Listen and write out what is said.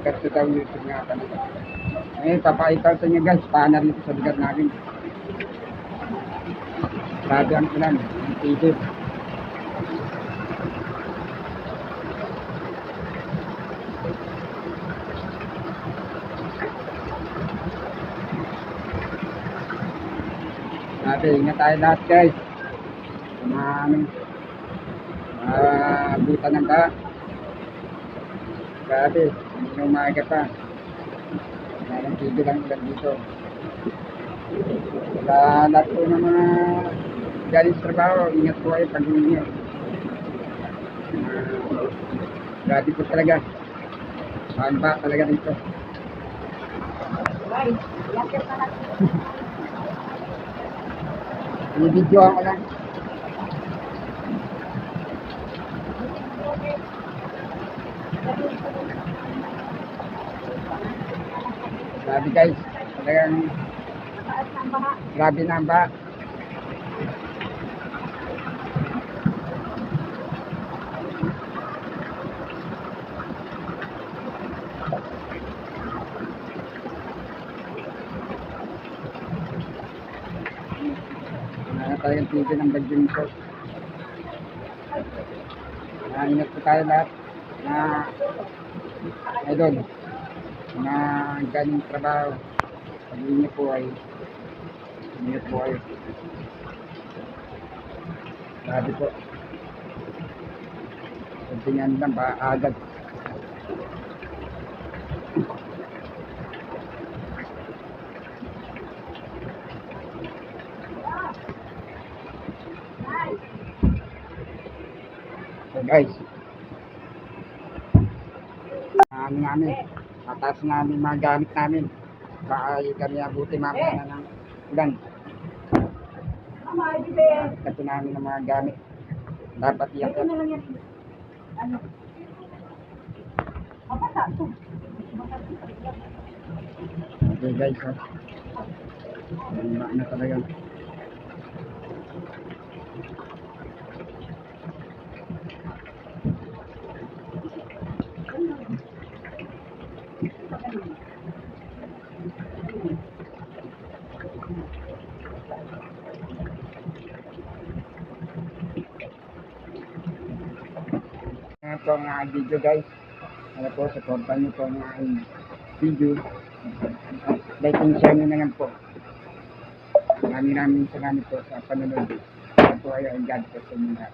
Kasi daw YouTube nga kami. Papakita sa inyo guys, paano rin sa lugar namin. Grabe ang ulan, ang tigil. Ingat tayo lahat guys. Abutan ng ba? Grabe, hindi na umaga pa. Ang tigil ang ulan dito. Sa lahat po ng mga galing sa trabaho, ingat po kayo pag uwi. Grabe po talaga. Saan ba talaga dito? I-video ako lang. Grabe guys, talagang grabe na ang baha. Talagang tigil ng bagyo nito. Ingat po tayo lahat na idol na galing trabaho. Pag-uwi niyo po ay ingat po kayo. Grabe po. Pagtingan lang ba agad. So guys, mataas namin mga gamit namin. Baka kami abuti mamaya ng ulan. Kasi namin ng mga gamit. Dapat iyak. Okay guys, na talaga. Ito ang video guys. Ano po, supportan nyo po ang video. Like and share nyo na lang po. Maraming salamat po sa panonood. Ito ay God po sa inyo lahat.